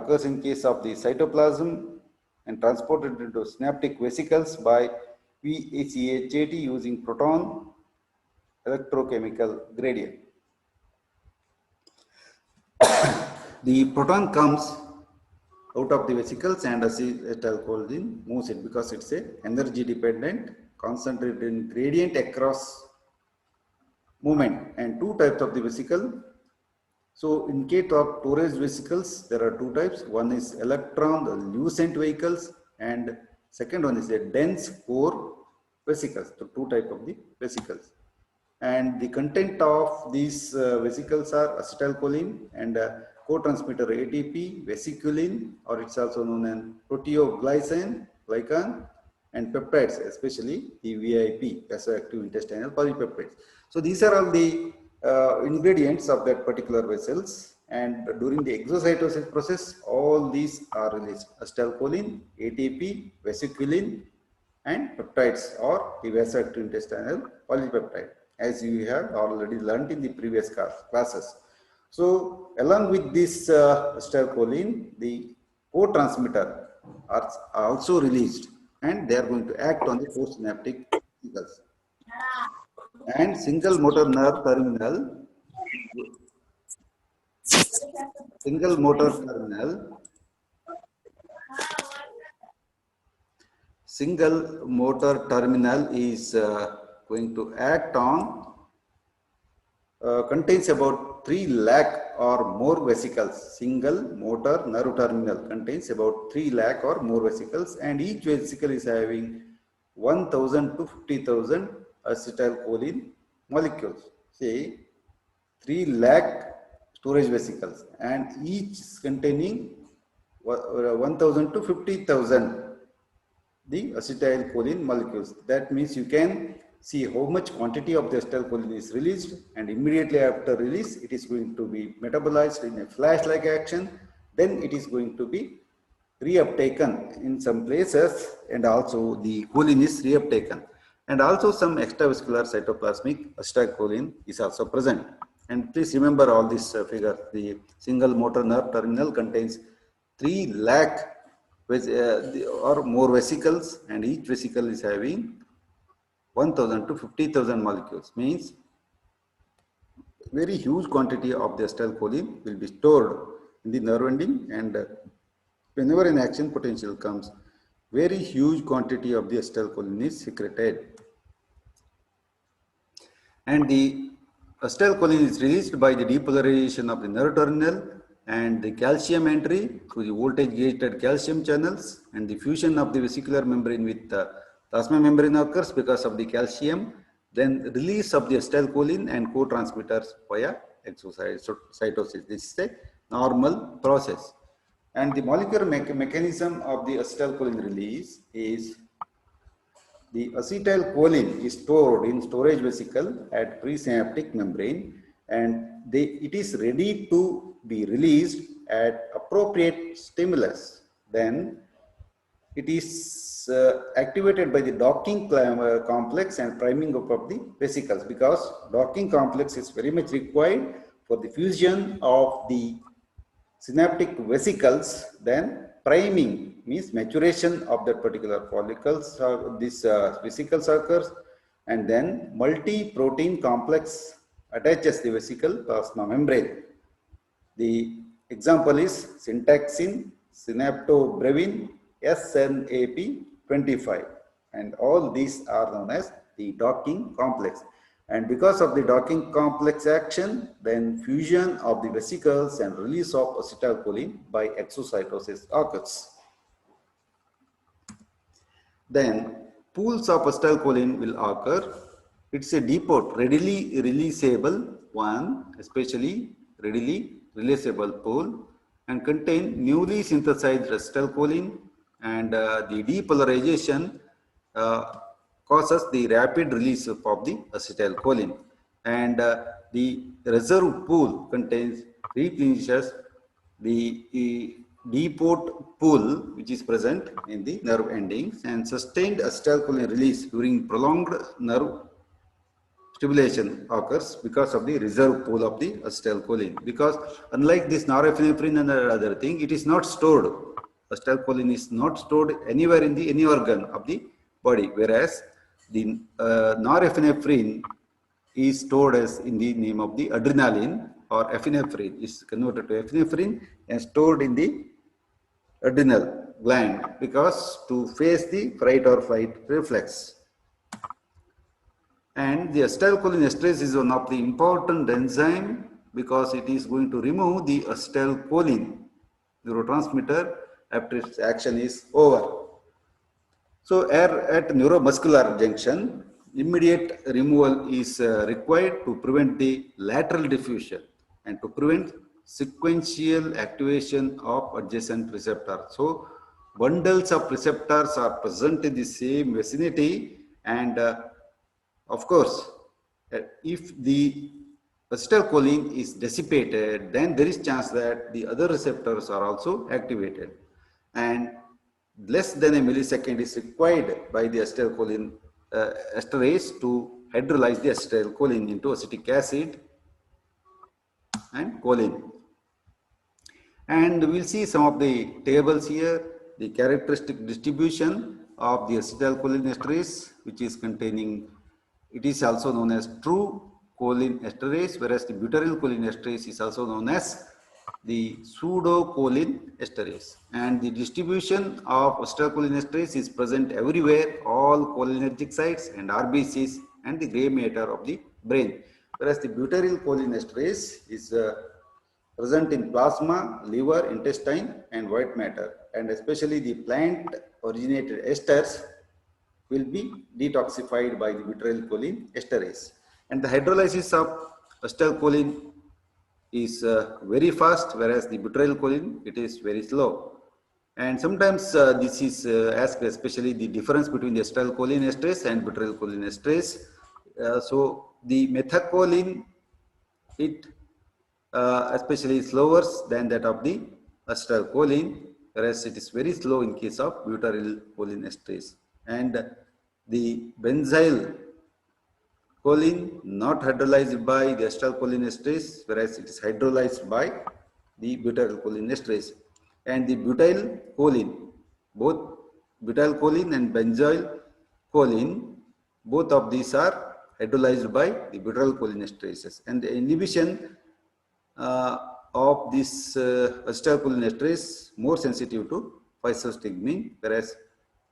occurs in case of the cytoplasm and transported into synaptic vesicles by VCI using proton electrochemical gradient. The proton comes out of the vesicles and acetylcholine moves it because it's a energy dependent concentrated gradient across movement, and two types of the vesicle. So in case of Torres vesicles, there are two types. One is electron lucent vesicles and second one is a dense core vesicles. So two types of the vesicles. And the content of these vesicles are acetylcholine and co-transmitter ATP, vesiculin, or it's also known as proteoglycan, glycan, and peptides, especially the VIP, vasoactive intestinal polypeptides. So these are all the ingredients of that particular vessels, and during the exocytosis process, all these are released: acetylcholine, ATP, vesiculin, and peptides, or the vasoactive intestinal polypeptide, as you have already learned in the previous classes. So along with this acetylcholine, the co-transmitter are also released, and they are going to act on the postsynaptic vesicles. And single motor nerve terminal is going to act on contains about 3 lakh or more vesicles. Single motor nerve terminal contains about 3 lakh or more vesicles, and each vesicle is having 1000 to 50,000 acetylcholine molecules. Say 3 lakh storage vesicles, and each is containing 1000 to 50,000 the acetylcholine molecules. That means you can see how much quantity of the acetylcholine is released, and immediately after release it is going to be metabolized in a flash-like action. Then it is going to be reuptaken in some places, and also the choline is reuptaken, and also some extravascular cytoplasmic acetylcholine is also present. And please remember all this figure. The single motor nerve terminal contains 3 lakh or more vesicles, and each vesicle is having 1000 to 50,000 molecules. Means very huge quantity of the acetylcholine will be stored in the nerve ending, and whenever an action potential comes, very huge quantity of the acetylcholine is secreted. And the acetylcholine is released by the depolarization of the nerve terminal and the calcium entry through the voltage gated calcium channels, and the fusion of the vesicular membrane with the plasma membrane occurs because of the calcium. Then release of the acetylcholine and co-transmitters via exocytosis. This is a normal process. And the molecular mechanism of the acetylcholine release is the acetylcholine is stored in storage vesicle at presynaptic membrane, and it is ready to be released at appropriate stimulus. Then it is activated by the docking complex and priming up of the vesicles, because docking complex is very much required for the fusion of the synaptic vesicles. Then priming means maturation of that particular follicles, this vesicles occurs, and then multi-protein complex attaches the vesicle plasma membrane. The example is syntaxin, synaptobrevin, SNAP25, and all these are known as the docking complex. And because of the docking complex action, then fusion of the vesicles and release of acetylcholine by exocytosis occurs. Then pools of acetylcholine will occur. It's a depot, readily releasable one, especially readily releasable pool, and contain newly synthesized acetylcholine, and the depolarization causes the rapid release of the acetylcholine, and the reserve pool contains replenishes the depot pool which is present in the nerve endings, and sustained acetylcholine release during prolonged nerve stimulation occurs because of the reserve pool of the acetylcholine. Because unlike this norepinephrine and other thing, it is not stored. Acetylcholine is not stored anywhere in the any organ of the body, whereas the norepinephrine is stored as in the name of the adrenaline, or epinephrine is converted to epinephrine and stored in the adrenal gland because to face the fight or flight reflex. And the acetylcholine esterase is one of the important enzyme because it is going to remove the acetylcholine neurotransmitter after its action is over. So at neuromuscular junction, immediate removal is required to prevent the lateral diffusion and to prevent sequential activation of adjacent receptors. So bundles of receptors are present in the same vicinity, and of course, if the acetylcholine is dissipated, then there is chance that the other receptors are also activated, and less than a millisecond is required by the acetylcholine esterase to hydrolyze the acetylcholine into acetic acid and choline. And we'll see some of the tables here, the characteristic distribution of the acetylcholine esterase, which is containing, it is also known as true choline esterase, whereas the butyrylcholine esterase is also known as the pseudocholine esterase. And the distribution of acetylcholine esterase is present everywhere, all cholinergic sites and RBCs and the gray matter of the brain, whereas the butyrylcholine esterase is present in plasma, liver, intestine and white matter, and especially the plant originated esters will be detoxified by the butyrylcholine esterase. And the hydrolysis of acetylcholine is very fast, whereas the butyrylcholine, it is very slow. And sometimes this is asked, especially the difference between the acetylcholine esterase and butyrylcholine esterase. So the methacholine, it especially slower than that of the acetylcholine, whereas it is very slow in case of butyrylcholine esterase. And the benzyl choline not hydrolyzed by the acetylcholine esterase, whereas it is hydrolyzed by the butyrylcholine esterase. And the butyl choline, both butyl choline and benzyl choline, both of these are hydrolyzed by the butyrylcholine esterases. And the inhibition of this acetylcholine esterase more sensitive to physostigmine, whereas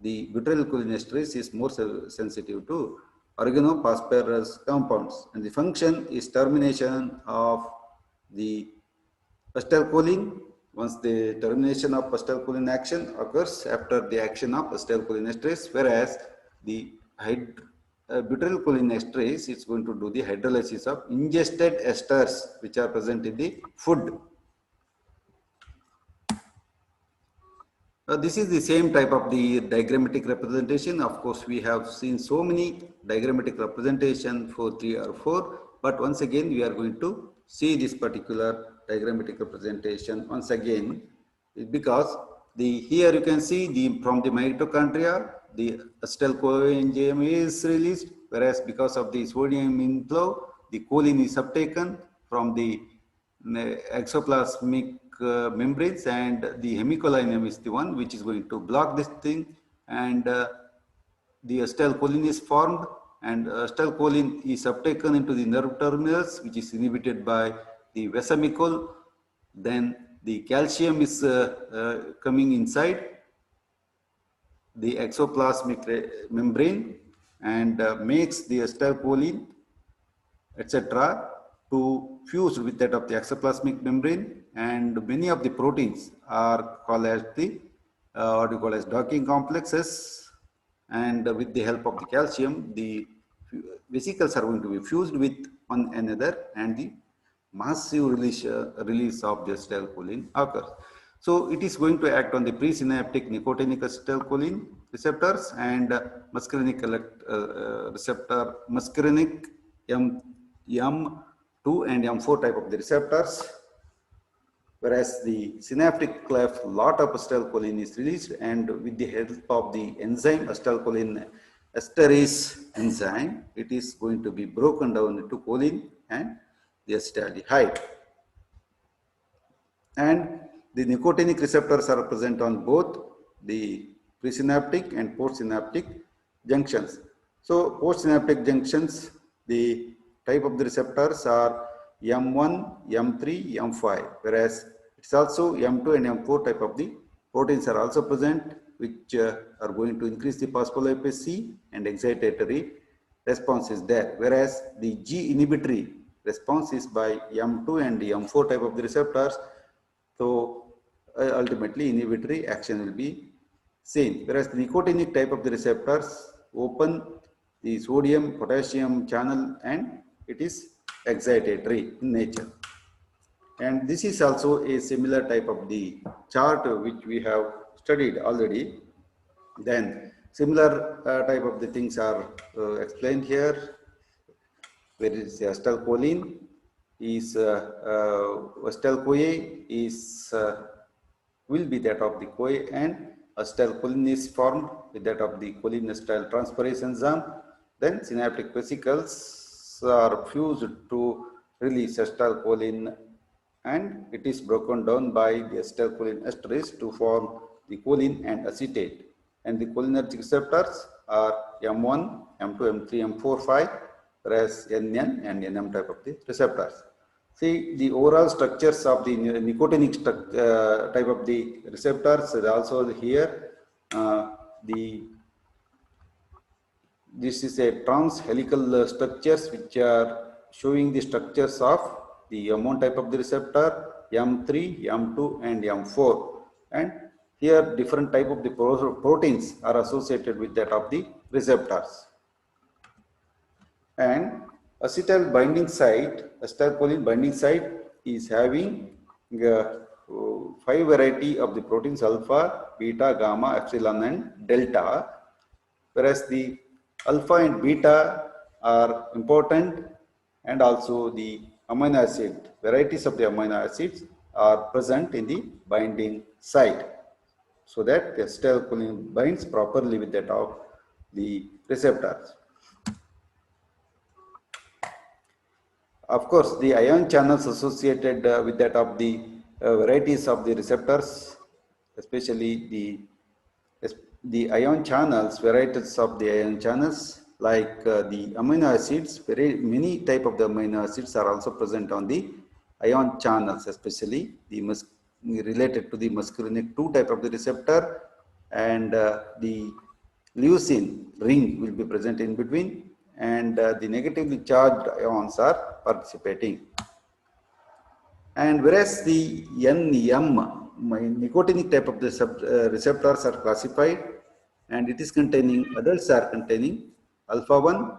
the butyrylcholine esterase is more sensitive to organophosphorus compounds, and the function is termination of the acetylcholine. Once the termination of acetylcholine action occurs after the action of acetylcholine esterase, whereas the butyrylcholine esterase is going to do the hydrolysis of ingested esters which are present in the food. This is the same type of the diagrammatic representation. Of course, we have seen so many diagrammatic representation for 3 or 4, but once again we are going to see this particular diagrammatic representation once again, because here you can see from the mitochondria the acetylcoenzyme is released, whereas because of the sodium inflow the choline is uptaken from the exoplasmic membranes, and the hemicholinum is the one which is going to block this thing, and the acetylcholine is formed, and acetylcholine is uptaken into the nerve terminals, which is inhibited by the vesicule. Then the calcium is coming inside the exoplasmic membrane and makes the acetylcholine etc. to fuse with that of the exoplasmic membrane, and many of the proteins are called as the what you call as docking complexes, and with the help of the calcium the vesicles are going to be fused with one another, and the massive release of the acetylcholine occurs. So it is going to act on the presynaptic nicotinic acetylcholine receptors and muscarinic receptor, muscarinic M2 and M4 type of the receptors, whereas the synaptic cleft lot of acetylcholine is released, and with the help of the enzyme acetylcholine esterase enzyme, it is going to be broken down into choline and the acetaldehyde. And the nicotinic receptors are present on both the presynaptic and postsynaptic junctions. So postsynaptic junctions, the type of the receptors are M1, M3, M5, whereas it's also M2 and M4 type of the proteins are also present, which are going to increase the phospholipase C and excitatory response is there, whereas the G inhibitory response is by M2 and M4 type of the receptors. So ultimately inhibitory action will be seen, whereas the nicotinic type of the receptors open the sodium potassium channel and it is excitatory in nature. And this is also a similar type of the chart which we have studied already. Then similar type of the things are explained here, where is acetylcholine is acetyl-CoA is will be that of the CoA, and acetylcholine is formed with that of the cholinesterase transferase enzyme. Then synaptic vesicles are fused to release acetylcholine, and it is broken down by the acetylcholine esterase to form the choline and acetate. And the cholinergic receptors are M1, M2, M3, M4, 5, whereas NN and NM type of the receptors. See, the overall structures of the nicotinic type of the receptors is also here. This is a trans helical structures which are showing the structures of the M1 type of the receptor, M3, M2 and M4, and here different type of the proteins are associated with that of the receptors. And acetyl binding site, acetylcholine binding site is having 5 variety of the proteins: alpha, beta, gamma, epsilon and delta, whereas the alpha and beta are important, and also the amino acid, varieties of the amino acids are present in the binding site, so that the acetylcholine binds properly with that of the receptors. Of course, the ion channels associated with that of the varieties of the receptors, especially the ion channels, varieties of the ion channels, like the amino acids, very many type of the amino acids are also present on the ion channels, especially the related to the muscarinic 2 type of the receptor, and the leucine ring will be present in between, and the negatively charged ions are participating. And whereas the NM nicotinic type of the receptors are classified, and it is containing, adults are containing alpha 1,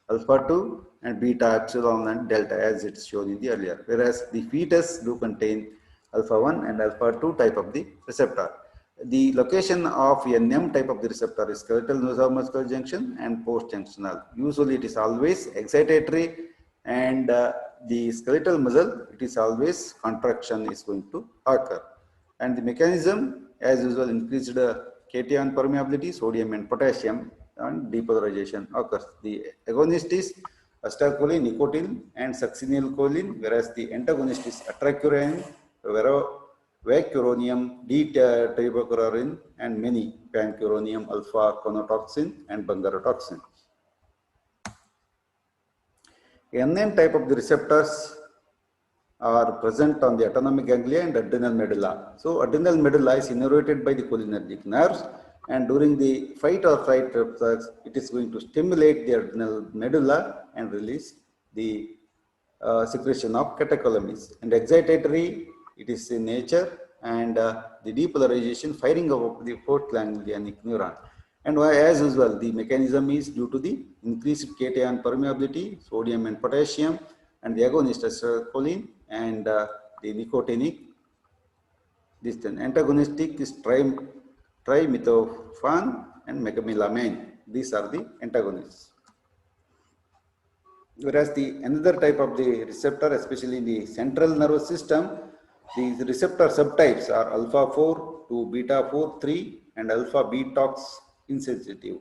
alpha 2 and beta, epsilon and delta, as it's shown in the earlier, whereas the fetus do contain alpha 1 and alpha 2 type of the receptor. The location of NM type of the receptor is skeletal nosomuscular junction and post-junctional. Usually it is always excitatory, and the skeletal muscle, it is always contraction is going to occur. And the mechanism, as usual, increased cation permeability, sodium and potassium, and depolarization occurs. The agonist is acetylcholine, nicotine and succinylcholine, whereas the antagonist is atracurane, vacuronium, D-tribochlorine and many, pancuronium, alpha conotoxin and bungarotoxin. NN type of the receptors are present on the autonomic ganglia and adrenal medulla. So adrenal medulla is innervated by the cholinergic nerves, and during the fight or flight reflex, it is going to stimulate the adrenal medulla and release the secretion of catecholamines. And excitatory, it is in nature, and the depolarization, firing of the fourth ganglionic neuron. And as usual, the mechanism is due to the increased cation permeability, sodium and potassium, and the agonist acetylcholine, and the nicotinic. This then antagonistic is trimethophan and mecamelamine. These are the antagonists. Whereas the another type of the receptor, especially in the central nervous system, these receptor subtypes are alpha 4 to beta 4, 3 and alpha betox insensitive.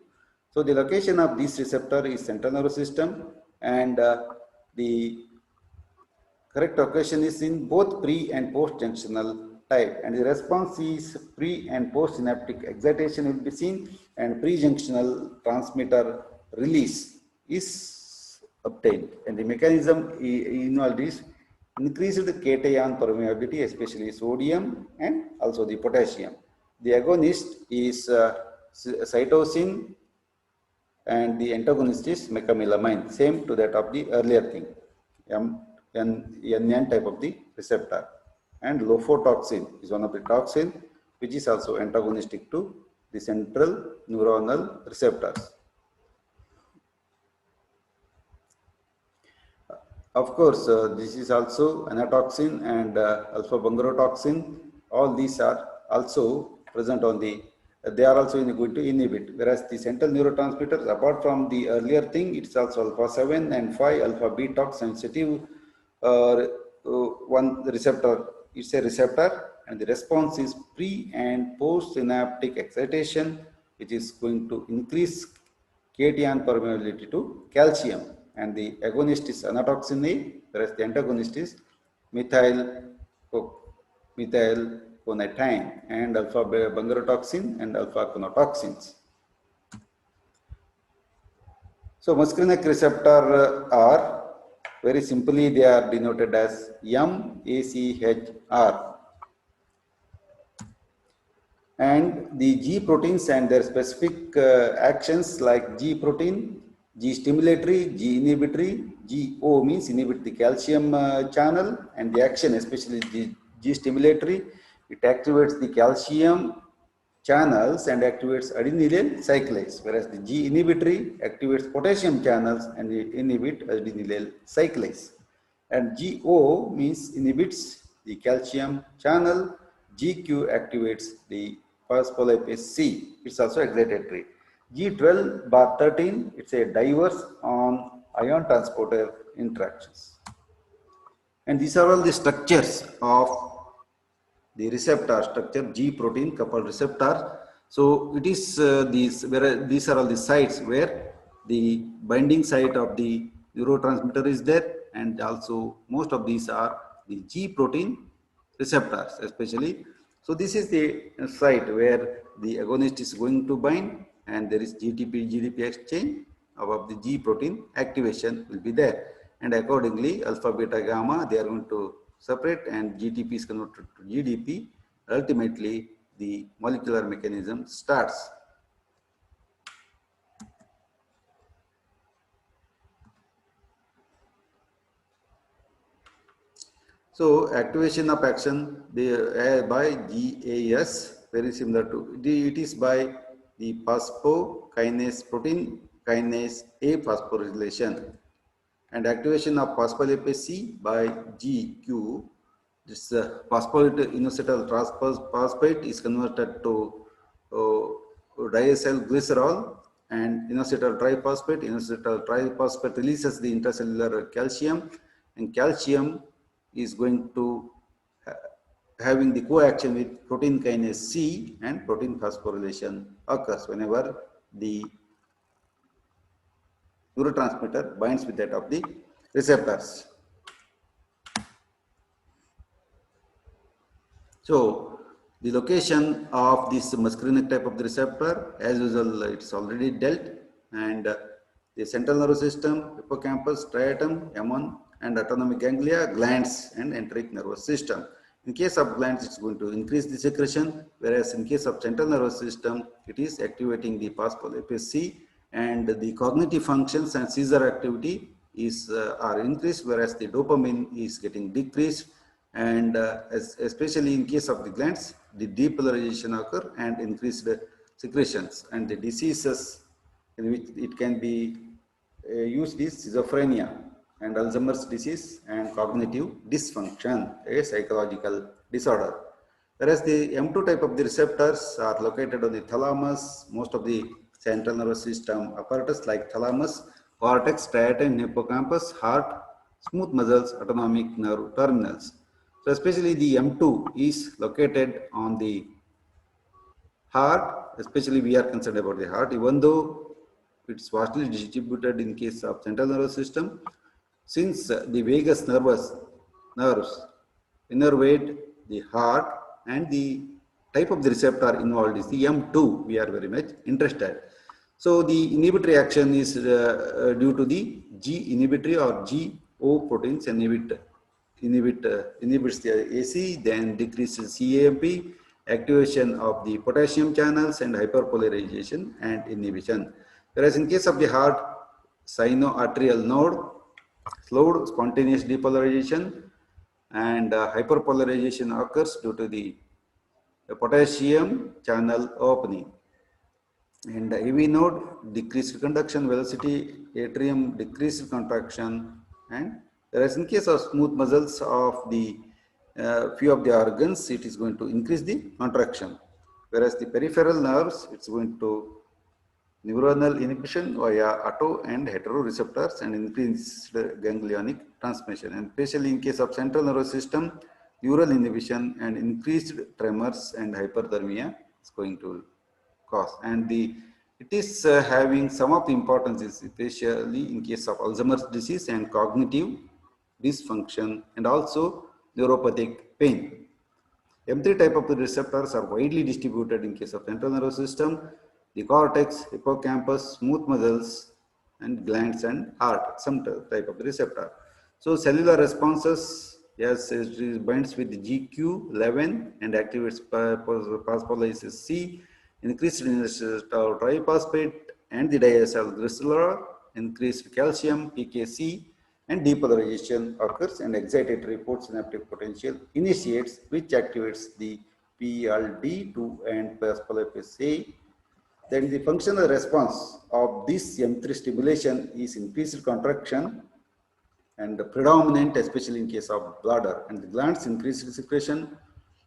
So the location of this receptor is central nervous system, and the correct location is in both pre and post junctional type, and the response is pre and post synaptic excitation will be seen, and pre-junctional transmitter release is obtained, and the mechanism involved is increased cation permeability, especially sodium and also the potassium. The agonist is cytosine, and the antagonist is mecamylamine, same to that of the earlier thing, NN type of the receptor. And lophotoxin is one of the toxin which is also antagonistic to the central neuronal receptors. Of course, this is also anatoxin and alpha bungarotoxin. All these are also present on the, they are also going to inhibit. Whereas the central neurotransmitters, apart from the earlier thing, it's also alpha 7 and 5 alpha beta sensitive one receptor. It's a receptor, and the response is pre and post synaptic excitation, which is going to increase cation permeability to calcium, and the agonist is anatoxin A, whereas the antagonist is methylconitine and alpha bungarotoxin and alpha conotoxins. So muscarinic receptor are very simply they are denoted as MACHR. And the G proteins and their specific actions like G protein, G stimulatory, G inhibitory, GO means inhibit the calcium channel, and the action, especially the G stimulatory, it activates the calcium channels and activates adenylyl cyclase, whereas the G inhibitory activates potassium channels and it inhibit adenylyl cyclase. And GO means inhibits the calcium channel, GQ activates the phospholipase C, it's also excitatory. G12 bar 13, it's a diverse on ion transporter interactions. And these are all the structures of the receptor structure, G protein coupled receptor. So it is these are all the sites where the binding site of the neurotransmitter is there, and also most of these are the G protein receptors especially. So this is the site where the agonist is going to bind, and there is GDP exchange of the G protein activation will be there, and accordingly alpha beta gamma they are going to separate, and GTP is converted to GDP. Ultimately the molecular mechanism starts. So activation of action by GAS very similar to it is by the phosphokinase protein kinase A phosphorylation, and activation of phospholipase C by GQ. This phosphate inositol phosphate is converted to diacyl glycerol, and inositol triphosphate releases the intracellular calcium, and calcium is going to having the coaction with protein kinase C, and protein phosphorylation occurs whenever the neurotransmitter binds with that of the receptors. So the location of this muscarinic type of the receptor, as usual, it's already dealt, and the central nervous system, hippocampus, striatum, M1, and autonomic ganglia, glands, and enteric nervous system. In case of glands, it's going to increase the secretion, whereas in case of central nervous system, it is activating the phospholipase C, and the cognitive functions and seizure activity is are increased, whereas the dopamine is getting decreased, and especially in case of the glands, the depolarization occur and increased secretions, and the diseases in which it can be used is schizophrenia and Alzheimer's disease and cognitive dysfunction, a psychological disorder. Whereas the M2 type of the receptors are located on the thalamus, most of the central nervous system apparatus like thalamus, cortex, striatum, hippocampus, heart, smooth muscles, autonomic nerve terminals. So especially the M2 is located on the heart, especially we are concerned about the heart, even though it's vastly distributed in case of central nervous system. Since the vagus nerves innervate the heart, and the type of the receptor involved is the M2, we are very much interested. So the inhibitory action is due to the G inhibitory or GO proteins inhibits the AC, then decreases CAMP, activation of the potassium channels, and hyperpolarization and inhibition. Whereas in case of the heart, sinoatrial node, slowed spontaneous depolarization, and hyperpolarization occurs due to the potassium channel opening. And the AV node, decreased conduction velocity, atrium decreased contraction, and whereas in case of smooth muscles of the few of the organs, it is going to increase the contraction. Whereas the peripheral nerves, it's going to neuronal inhibition via auto and hetero receptors and increased ganglionic transmission. And especially in case of central nervous system, neural inhibition and increased tremors and hyperthermia is going to cause. And it is having some of the importance, especially in case of Alzheimer's disease and cognitive dysfunction, and also neuropathic pain. M3 type of the receptors are widely distributed in case of central nervous system, the cortex, hippocampus, smooth muscles, and glands and heart, some type of the receptor. So cellular responses, yes, it binds with the GQ11 and activates phospholysis C, increased triphosphate and the diacylglycerol, increased calcium, PKC, and depolarization occurs, and excitatory postsynaptic potential initiates, which activates the PLD2 and phospholipase A. Then the functional response of this M3 stimulation is increased contraction and predominant, especially in case of bladder, and the glands increased secretion.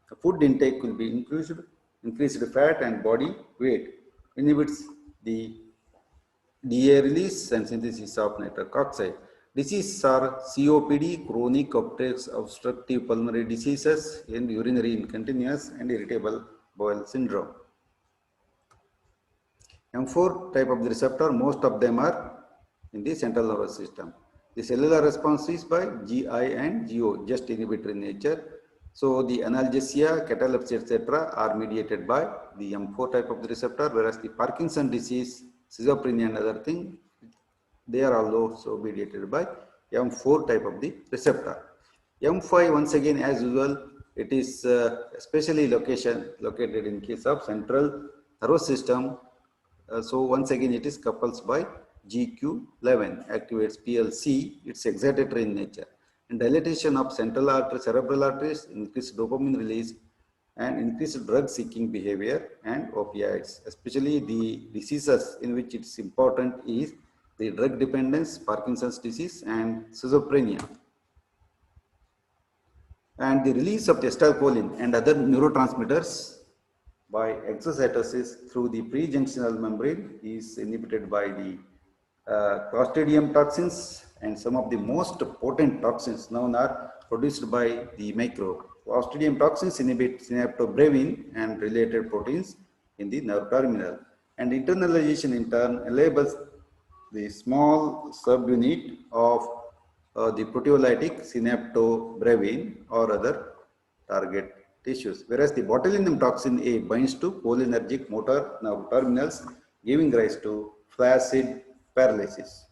The food intake will be increased fat and body weight, inhibits the DA release and synthesis of nitric oxide. Diseases are COPD, chronic obstructive pulmonary diseases, and urinary incontinence and irritable bowel syndrome. M4 type of the receptor, most of them are in the central nervous system. The cellular response is by GI and GO, just inhibitory in nature. So the analgesia, catalepsy, etc. are mediated by the M4 type of the receptor, whereas the Parkinson disease, schizophrenia and other thing, they are also mediated by M4 type of the receptor. M5, once again, as usual, it is especially located in case of central nervous system. So once again, it is coupled by GQ11, activates PLC, it's excitatory in nature. And dilatation of central arteries, cerebral arteries, increased dopamine release, and increased drug-seeking behavior and opioids. Especially the diseases in which it's important is the drug dependence, Parkinson's disease, and schizophrenia. And the release of acetylcholine and other neurotransmitters by exocytosis through the prejunctional membrane is inhibited by the Clostridium toxins, and some of the most potent toxins known are produced by the microbe. Clostridium toxins inhibit synaptobrevin and related proteins in the nerve terminal, and internalization in turn enables the small subunit of the proteolytic synaptobrevin or other target tissues, whereas the botulinum toxin A binds to cholinergic motor nerve terminals, giving rise to flaccid paralysis.